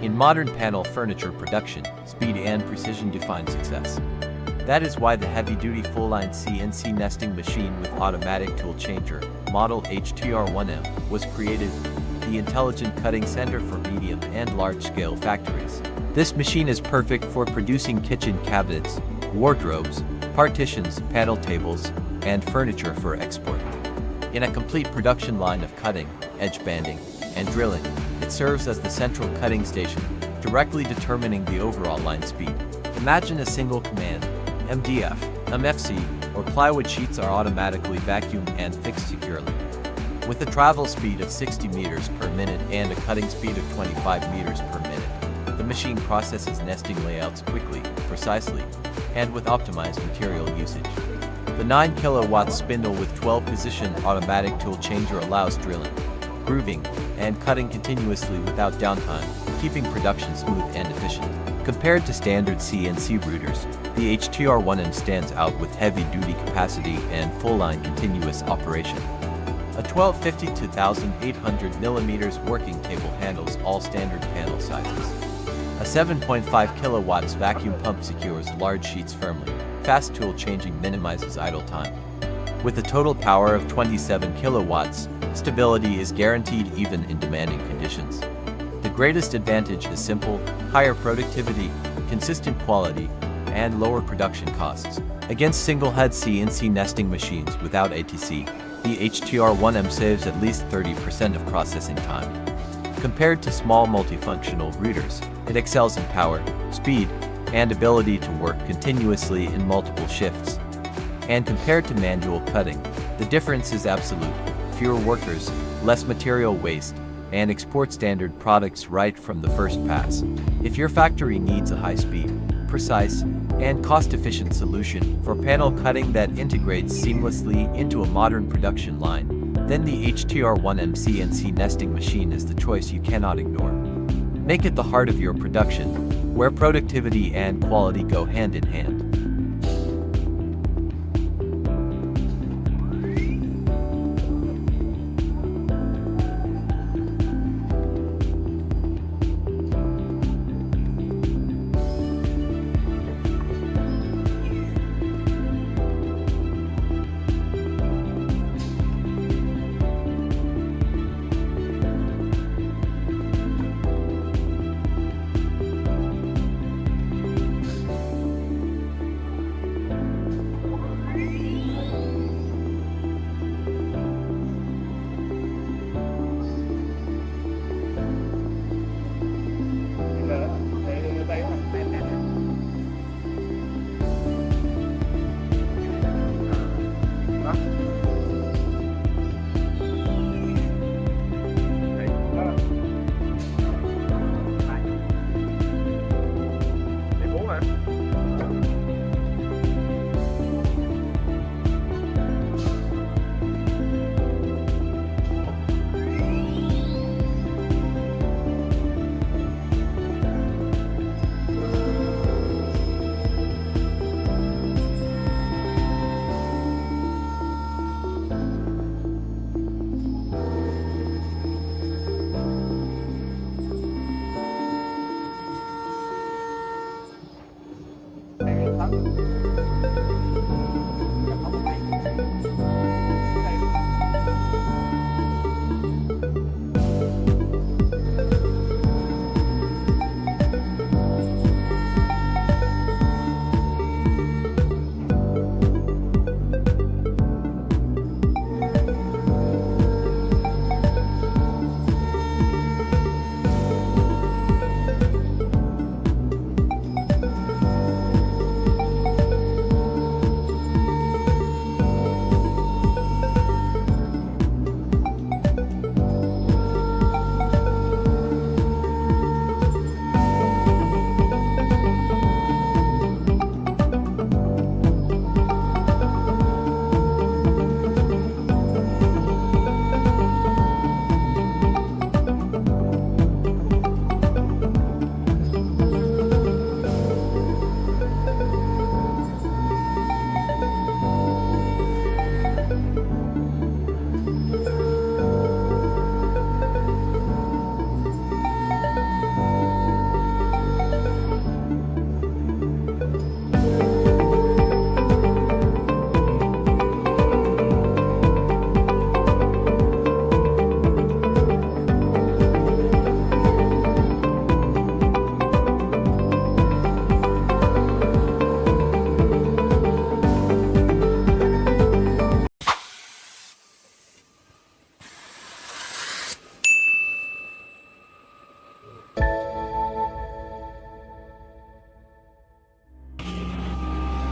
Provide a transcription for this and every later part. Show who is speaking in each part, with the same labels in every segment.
Speaker 1: In modern panel furniture production, speed and precision define success. That is why the heavy-duty full-line CNC nesting machine with automatic tool changer, model HT-R1M, was created, the intelligent cutting center for medium and large-scale factories. This machine is perfect for producing kitchen cabinets, wardrobes, partitions, panel tables, and furniture for export. In a complete production line of cutting, edge banding, and drilling, it serves as the central cutting station, directly determining the overall line speed. Imagine a single command: MDF, MFC, or plywood sheets are automatically vacuumed and fixed securely. With a travel speed of 60 meters per minute and a cutting speed of 25 meters per minute, the machine processes nesting layouts quickly, precisely, and with optimized material usage. The 9 kilowatt spindle with 12-position automatic tool changer allows drilling, grooving, and cutting continuously without downtime, keeping production smooth and efficient. Compared to standard CNC routers, the HT-R1M stands out with heavy-duty capacity and full-line continuous operation. A 1250 to 1800 mm working table handles all standard panel sizes. A 7.5 kilowatts vacuum pump secures large sheets firmly. Fast tool changing minimizes idle time. With a total power of 27 kilowatts, stability is guaranteed even in demanding conditions. The greatest advantage is simple, higher productivity, consistent quality, and lower production costs. Against single-head CNC nesting machines without ATC, the HT-R1M saves at least 30% of processing time. Compared to small multifunctional routers, it excels in power, speed, and ability to work continuously in multiple shifts. And compared to manual cutting, the difference is absolute: fewer workers, less material waste, and export standard products right from the first pass. If your factory needs a high-speed, precise, and cost-efficient solution for panel cutting that integrates seamlessly into a modern production line, then the HT-R1M CNC nesting machine is the choice you cannot ignore. Make it the heart of your production, where productivity and quality go hand in hand.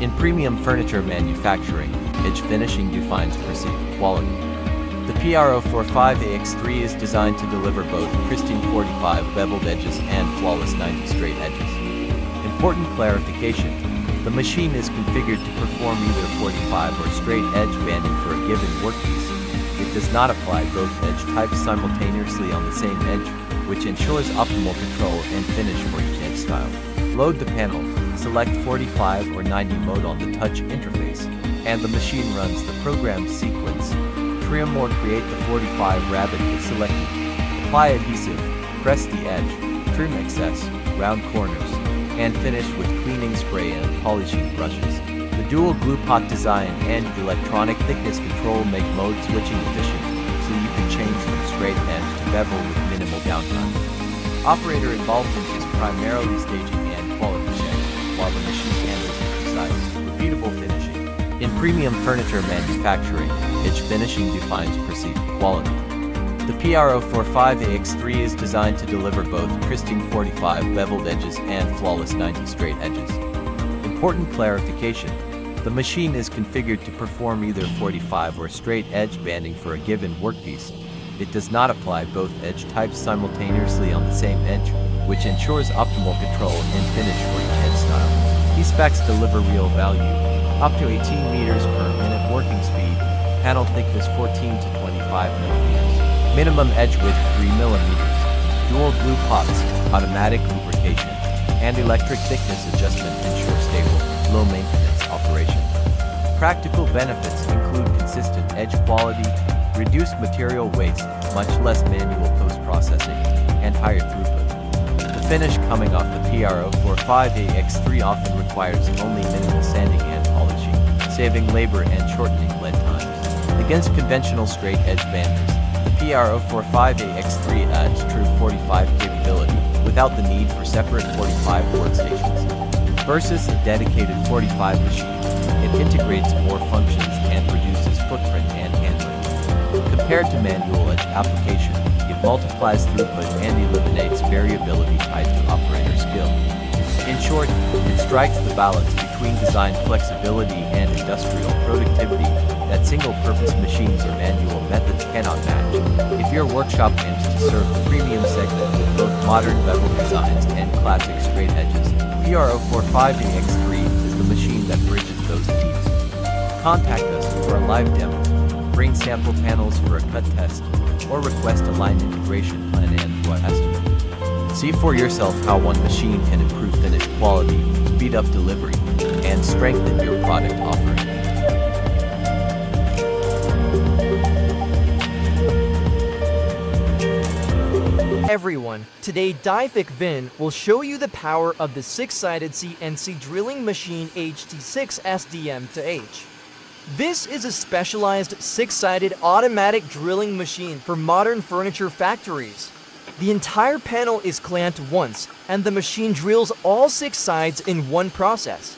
Speaker 1: In premium furniture manufacturing, edge finishing defines perceived quality. The PR045AX3 is designed to deliver both pristine 45 beveled edges and flawless 90 straight edges. Important clarification: the machine is configured to perform either 45 or straight edge banding for a given workpiece. It does not apply both edge types simultaneously on the same edge, which ensures optimal control and finish for each edge style. Load the panel, select 45 or 90 mode on the touch interface, and the machine runs the program sequence. Trim or create the 45 rabbet if selected. Apply adhesive, press the edge, trim excess, round corners, and finish with cleaning spray and polishing brushes. The dual glue pot design and electronic thickness control make mode switching efficient, so you can change from straight edge to bevel with minimal downtime. Operator involvement is primarily staging and quality check, while the machine handles precise, repeatable finishing. In premium furniture manufacturing, edge finishing defines perceived quality. The PR045AX3 is designed to deliver both pristine 45 beveled edges and flawless 90 straight edges. Important clarification: the machine is configured to perform either 45 or straight edge banding for a given workpiece. It does not apply both edge types simultaneously on the same edge, which ensures optimal control and finish for each edge style. These specs deliver real value: up to 18 meters per minute working speed, panel thickness 14 to 25 millimeters, minimum edge width 3 millimeters, dual glue pots, automatic lubrication, and electric thickness adjustment ensure stable, low-maintenance operation. Practical benefits include consistent edge quality, reduced material waste, much less manual post-processing, and higher throughput. The finish coming off the PR045AX3 often requires only minimal sanding and polishing, saving labor and shortening lead times. Against conventional straight edge banders, the PR045AX3 adds true 45 capability without the need for separate 45 workstations. Versus a dedicated 45 machine, it integrates more functions and reduces footprint and handling. Compared to manual edge application, it multiplies throughput and eliminates variability tied to operator skill. In short, it strikes the balance between design flexibility and industrial productivity that single-purpose machines or manual methods cannot match. If your workshop aims to serve the premium segment with both modern bevel designs and classic straight edges, PR045AX3 is the machine that bridges those needs. Contact us for a live demo, bring sample panels for a cut test, or request a line integration plan and Phuc estimate. See for yourself how one machine can improve finish quality, speed up delivery, and strengthen your product offering.
Speaker 2: Everyone, today Vinh will show you the power of the 6-sided CNC Drilling Machine HT-6SD-M2H. This is a specialized 6-sided automatic drilling machine for modern furniture factories. The entire panel is clamped once, and the machine drills all 6 sides in one process.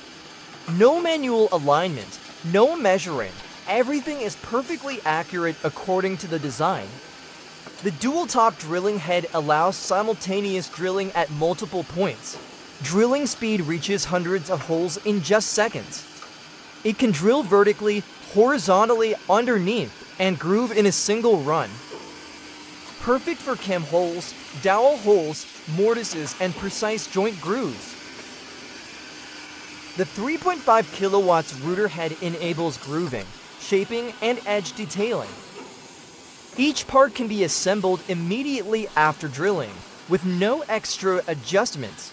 Speaker 2: No manual alignment, no measuring, everything is perfectly accurate according to the design. The dual-top drilling head allows simultaneous drilling at multiple points. Drilling speed reaches hundreds of holes in just seconds. It can drill vertically, horizontally, underneath, and groove in a single run. Perfect for cam holes, dowel holes, mortises, and precise joint grooves. The 3.5 kilowatts router head enables grooving, shaping, and edge detailing. Each part can be assembled immediately after drilling, with no extra adjustments.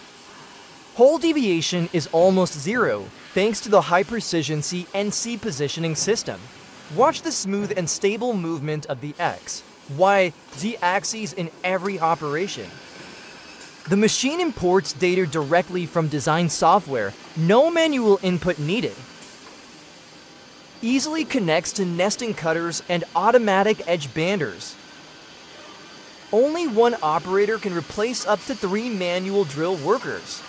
Speaker 2: Hole deviation is almost zero, thanks to the high-precision CNC positioning system. Watch the smooth and stable movement of the X, Y, Z axes in every operation. The machine imports data directly from design software, no manual input needed. Easily connects to nesting cutters and automatic edge banders. Only one operator can replace up to 3 manual drill workers.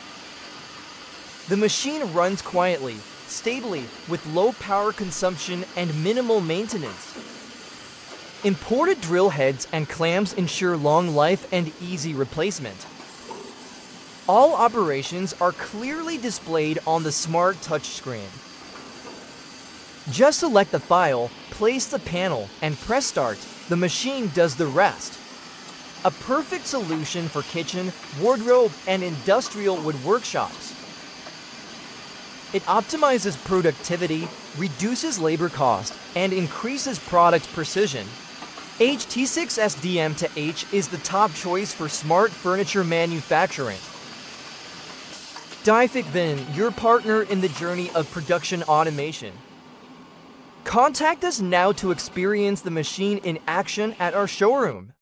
Speaker 2: The machine runs quietly, stably, with low power consumption and minimal maintenance. Imported drill heads and clamps ensure long life and easy replacement. All operations are clearly displayed on the smart touchscreen. Just select the file, place the panel, and press start. The machine does the rest. A perfect solution for kitchen, wardrobe, and industrial wood workshops. It optimizes productivity, reduces labor cost, and increases product precision. HT-6SD-M2H is the top choice for smart furniture manufacturing. Vinh, your partner in the journey of production automation. Contact us now to experience the machine in action at our showroom.